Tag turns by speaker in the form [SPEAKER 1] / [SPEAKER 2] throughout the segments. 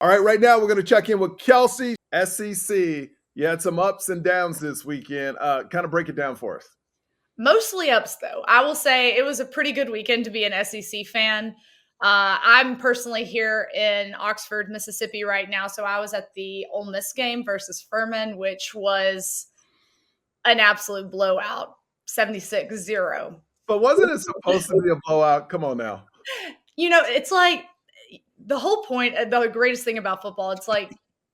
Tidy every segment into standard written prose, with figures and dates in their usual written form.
[SPEAKER 1] All right, right now we're going to check in with Kelsey, SEC. You had some ups and downs this weekend. Kind of break it down for us.
[SPEAKER 2] Mostly ups, though. I will say it was a pretty good weekend to be an SEC fan. I'm personally here in Oxford, Mississippi right now. So I was at the Ole Miss game versus Furman, which was an absolute blowout, 76-0.
[SPEAKER 1] But wasn't it supposed to be a blowout? Come on now.
[SPEAKER 2] It's like the whole point, the greatest thing about football, it's like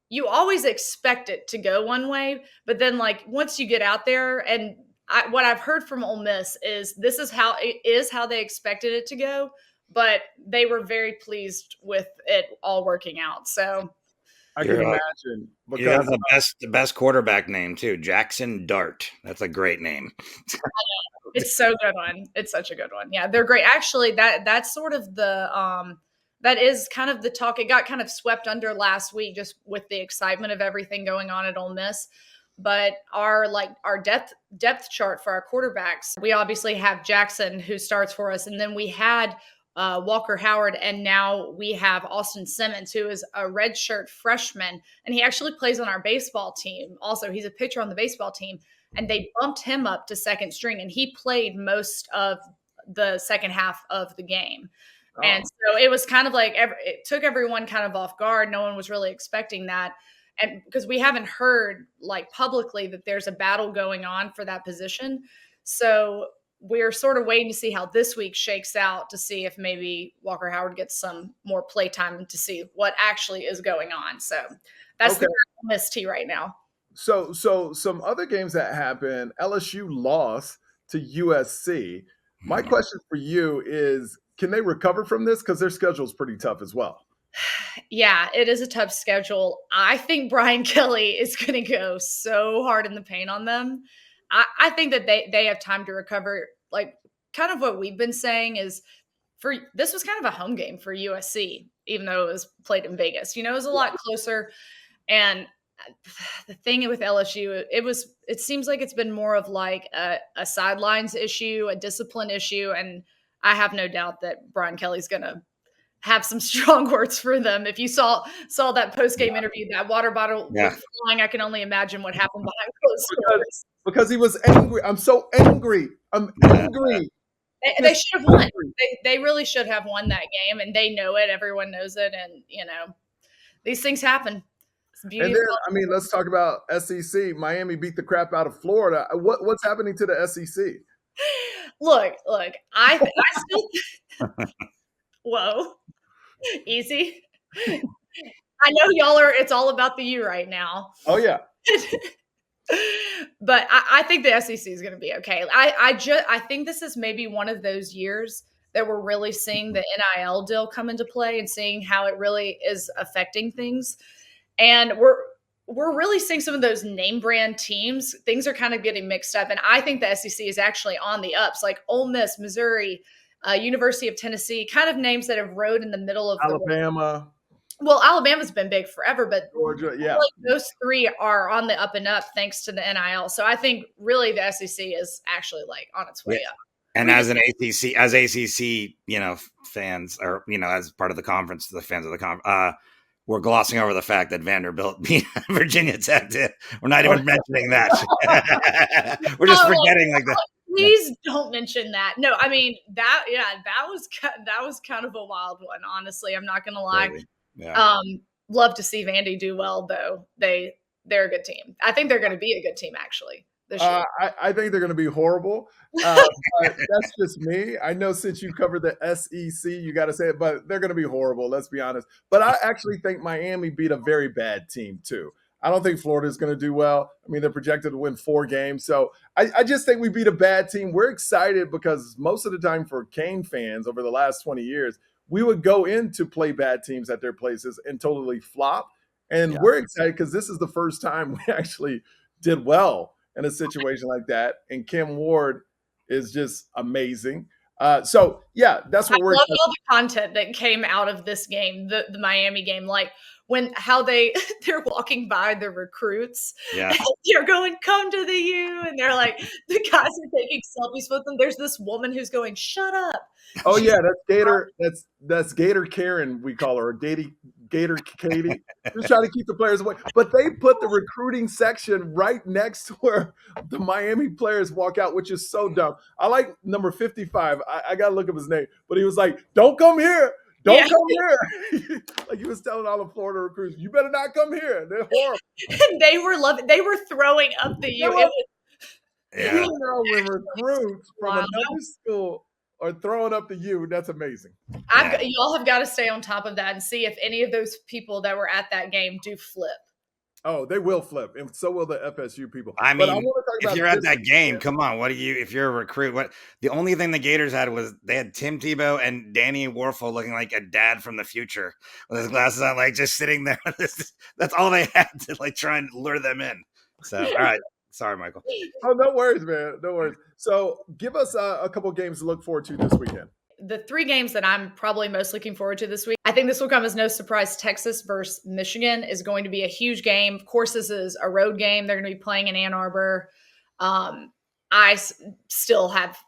[SPEAKER 2] you always expect it to go one way, but then like once you get out there and what I've heard from Ole Miss is this is how they expected it to go, but they were very pleased with it all working out. So
[SPEAKER 1] I can imagine
[SPEAKER 3] you have the best quarterback name too, Jackson Dart. That's a great name.
[SPEAKER 2] It's so good one. It's such a good one. Yeah, they're great. Actually, that's sort of that is kind of the talk. It got kind of swept under last week just with the excitement of everything going on at Ole Miss. But our depth chart for our quarterbacks, we obviously have Jackson who starts for us, and then we had Walker Howard, and now we have Austin Simmons, who is a redshirt freshman, and he actually plays on our baseball team. Also, he's a pitcher on the baseball team, and they bumped him up to second string, and he played most of the second half of the game. Oh. And so it was kind of like it took everyone kind of off guard. No one was really expecting that. And because we haven't heard like publicly that there's a battle going on for that position. So we're sort of waiting to see how this week shakes out to see if maybe Walker Howard gets some more play time to see what actually is going on. So that's the Miss T right now.
[SPEAKER 1] So some other games that happened, LSU lost to USC. My question for you is, can they recover from this? Because their schedule is pretty tough as well.
[SPEAKER 2] Yeah, it is a tough schedule. I think Brian Kelly is going to go so hard in the paint on them. I think that they have time to recover. Like kind of what we've been saying is this was kind of a home game for USC, even though it was played in Vegas. It was a lot closer. And the thing with LSU, it seems like it's been more of like a sidelines issue, a discipline issue. And I have no doubt that Brian Kelly's going to have some strong words for them. If you saw that post-game interview, that water bottle was flying, I can only imagine what happened behind closed doors.
[SPEAKER 1] Because he was angry. I'm so angry. I'm angry.
[SPEAKER 2] They should have won. They really should have won that game, and they know it. Everyone knows it, and these things happen.
[SPEAKER 1] And then, let's talk about SEC. Miami beat the crap out of Florida. What's happening to the SEC?
[SPEAKER 2] Look. I still. Whoa. Easy. I know y'all are. It's all about the U right now.
[SPEAKER 1] Oh yeah.
[SPEAKER 2] But I think the SEC is going to be okay. I think this is maybe one of those years that we're really seeing the NIL deal come into play and seeing how it really is affecting things. And we're really seeing some of those name brand teams. Things are kind of getting mixed up, and I think the SEC is actually on the ups. Like Ole Miss, Missouri. University of Tennessee, kind of names that have rode in the middle of
[SPEAKER 1] Alabama.
[SPEAKER 2] Well, Alabama's been big forever, but
[SPEAKER 1] Georgia, yeah.
[SPEAKER 2] Like those three are on the up and up thanks to the NIL. So I think really the SEC is actually like on its way up.
[SPEAKER 3] And as ACC, fans or as part of the conference, the fans of the conference, we're glossing over the fact that Vanderbilt beat Virginia Tech. We're not even mentioning that. We're just forgetting like that.
[SPEAKER 2] Please don't mention that. No, I mean that was kind of a wild one. Honestly, I'm not gonna lie. Yeah. Love to see Vandy do well though. They're a good team. I think they're going to be a good team actually.
[SPEAKER 1] I think they're going to be horrible. But that's just me. I know since you covered the SEC, you got to say it, but they're going to be horrible. Let's be honest. But I actually think Miami beat a very bad team too. I don't think Florida is going to do well. I mean, they're projected to win 4 games. So I just think we beat a bad team. We're excited because most of the time for Cane fans over the last 20 years, we would go in to play bad teams at their places and totally flop. And we're excited because this is the first time we actually did well in a situation like that. And Kim Ward is just amazing. That's what we're.
[SPEAKER 2] I love all the content that came out of this game, the Miami game. Like how they're walking by the recruits.
[SPEAKER 3] Yeah.
[SPEAKER 2] And they're going, "Come to the U," and they're like, the guys are taking selfies with them. There's this woman who's going, "Shut up."
[SPEAKER 1] Oh
[SPEAKER 2] She's
[SPEAKER 1] yeah, that's Gator. That's Gator Karen, we call her, or Gator Katie. Just trying to keep the players away. But they put the recruiting section right next to where the Miami players walk out, which is so dumb. I like number 55. I gotta look up his name, but he was like, "Don't come here. Don't
[SPEAKER 2] Yeah.
[SPEAKER 1] come here." Like he was telling all the Florida recruits, "You better not come here. They're horrible."
[SPEAKER 2] And they were throwing up the U. It was
[SPEAKER 3] Yeah.
[SPEAKER 1] You know, when recruits from
[SPEAKER 2] Wow.
[SPEAKER 1] another school are throwing up the U, that's amazing.
[SPEAKER 2] Y'all have got to stay on top of that and see if any of those people that were at that game do flip.
[SPEAKER 1] Oh, they will flip, and so will the FSU people.
[SPEAKER 3] I
[SPEAKER 1] But I
[SPEAKER 3] mean,
[SPEAKER 1] wanna talk
[SPEAKER 3] if
[SPEAKER 1] about
[SPEAKER 3] you're at
[SPEAKER 1] this
[SPEAKER 3] that game,
[SPEAKER 1] weekend.
[SPEAKER 3] come on. What do you? If you're a recruit, what? The only thing the Gators had was they had Tim Tebow and Danny Warfel looking like a dad from the future with his glasses on, like just sitting there. That's all they had to like try and lure them in. So, all right, sorry, Michael.
[SPEAKER 1] Oh, no worries, man. No worries. So give us a couple games to look forward to this weekend.
[SPEAKER 2] The 3 games that I'm probably most looking forward to this week, I think this will come as no surprise. Texas versus Michigan is going to be a huge game. Of course, this is a road game. They're going to be playing in Ann Arbor. Still have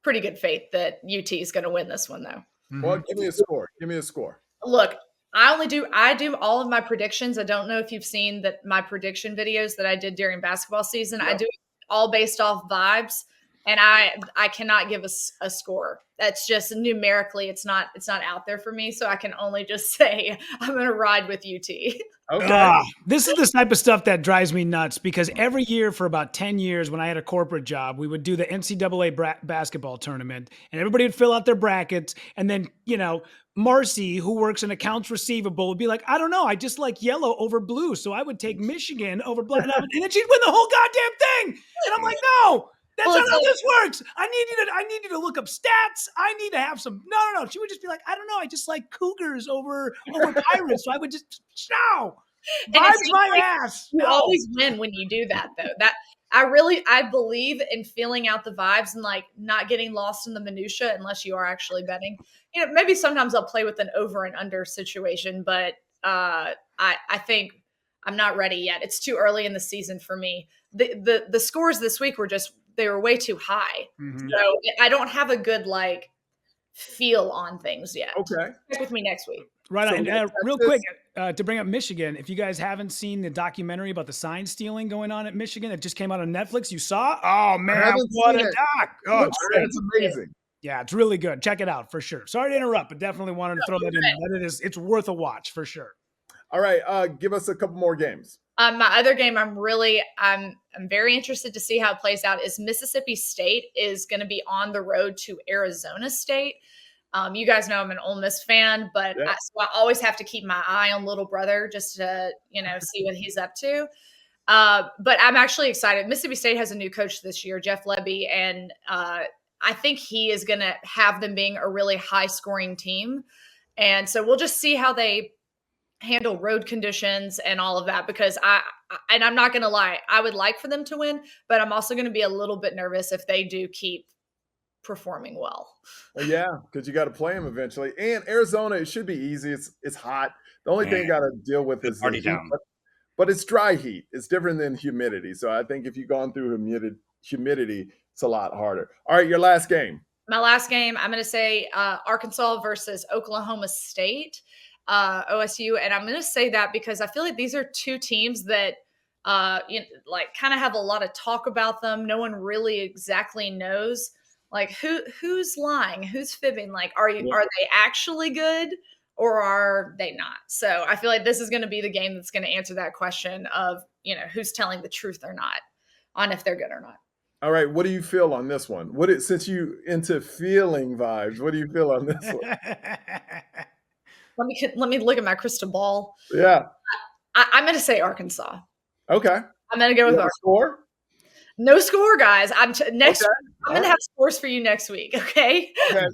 [SPEAKER 2] pretty good faith that UT is going to win this one, though.
[SPEAKER 1] Well, give me a score. Give me a score.
[SPEAKER 2] Look, I do all of my predictions. I don't know if you've seen my prediction videos that I did during basketball season.
[SPEAKER 1] No.
[SPEAKER 2] I do it all based off vibes, and I cannot give a score. That's just numerically, it's not out there for me. So I can only just say I'm going to ride with UT.
[SPEAKER 1] Okay.
[SPEAKER 4] This is the type of stuff that drives me nuts because every year for about 10 years when I had a corporate job, we would do the NCAA basketball tournament and everybody would fill out their brackets. And then, Marcy, who works in accounts receivable, would be like, "I don't know. I just like yellow over blue. So I would take Michigan over black." And then she'd win the whole goddamn thing. And I'm like, no. That's not how this works. I need you to look up stats. I need to have some. No. She would just be like, "I don't know. I just like Cougars over Pirates." So I would just no. Vibes my ass.
[SPEAKER 2] You
[SPEAKER 4] No.
[SPEAKER 2] always win when you do that, though. That I believe in feeling out the vibes and like not getting lost in the minutia unless you are actually betting. Maybe sometimes I'll play with an over and under situation, but I think I'm not ready yet. It's too early in the season for me. The scores this week they were way too high.
[SPEAKER 4] Mhm.
[SPEAKER 2] So I don't have a good feel on things yet.
[SPEAKER 1] Okay.
[SPEAKER 2] Stick with me next week.
[SPEAKER 4] Right.
[SPEAKER 1] So
[SPEAKER 4] And real
[SPEAKER 1] Texas-
[SPEAKER 4] quick, to bring up Michigan, if you guys haven't seen the documentary about the sign stealing going on at Michigan that just came out on Netflix, you saw? Oh, man,
[SPEAKER 1] haven't
[SPEAKER 4] what a
[SPEAKER 1] seen it.
[SPEAKER 4] doc. Oh, it's great.
[SPEAKER 1] That's amazing.
[SPEAKER 4] Yeah, it's really good. Check it out for sure. Sorry to interrupt, but definitely wanted to throw that in there. It's worth a watch for sure.
[SPEAKER 1] All right. Give us a couple more games.
[SPEAKER 2] My other game I'm very interested to see how it plays out is Mississippi State is going to be on the road to Arizona State. You guys know I'm an Ole Miss fan, but
[SPEAKER 1] Yeah.
[SPEAKER 2] so I always have to keep my eye on little brother just to, see what he's up to. But I'm actually excited. Mississippi State has a new coach this year, Jeff Lebby, and I think he is going to have them being a really high-scoring team. And so we'll just see how they handle road conditions and all of that, because I'm not going to lie, I would like for them to win, but I'm also going to be a little bit nervous if they do keep performing well.
[SPEAKER 1] Well, yeah, because you got to play them eventually. And Arizona, it should be easy. It's hot. The only thing you got to deal with is the
[SPEAKER 3] Already
[SPEAKER 1] heat,
[SPEAKER 3] down.
[SPEAKER 1] but it's dry heat. It's different than humidity. So I think if you've gone through humidity, it's a lot harder. All right, your last game.
[SPEAKER 2] My last game, I'm going to say Arkansas versus Oklahoma State, OSU. And I'm going to say that because I feel like these are two teams that kind of have a lot of talk about them. No one really exactly knows who's lying, who's fibbing. Are they actually good or are they not? So I feel like this is going to be the game that's going to answer that question of, who's telling the truth or not on if they're good or not.
[SPEAKER 1] All right, what do you feel on this one? Since you into feeling vibes, what do you feel on this one?
[SPEAKER 2] Let me look at my crystal ball.
[SPEAKER 1] Yeah.
[SPEAKER 2] I'm going to say Arkansas.
[SPEAKER 1] Okay.
[SPEAKER 2] I'm going to go with
[SPEAKER 1] Arkansas. Score?
[SPEAKER 2] No score, guys. I'm going
[SPEAKER 1] Right.
[SPEAKER 2] to have scores for you next week. Okay.
[SPEAKER 1] Okay.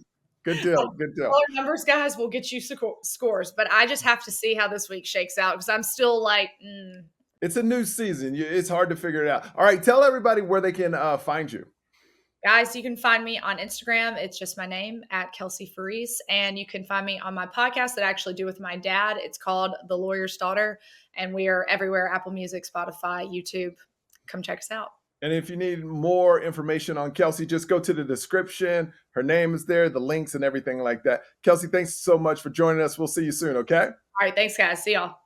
[SPEAKER 1] Good deal. Good deal.
[SPEAKER 2] All our numbers, guys, will get you scores, but I just have to see how this week shakes out because I'm still
[SPEAKER 1] It's a new season. It's hard to figure it out. All right, tell everybody where they can find you.
[SPEAKER 2] Guys, you can find me on Instagram. It's just my name at Kelsey Farese. And you can find me on my podcast that I actually do with my dad. It's called The Lawyer's Daughter. And we are everywhere: Apple Music, Spotify, YouTube. Come check us out.
[SPEAKER 1] And if you need more information on Kelsey, just go to the description. Her name is there, the links and everything like that. Kelsey, thanks so much for joining us. We'll see you soon, okay?
[SPEAKER 2] All right. Thanks, guys. See y'all.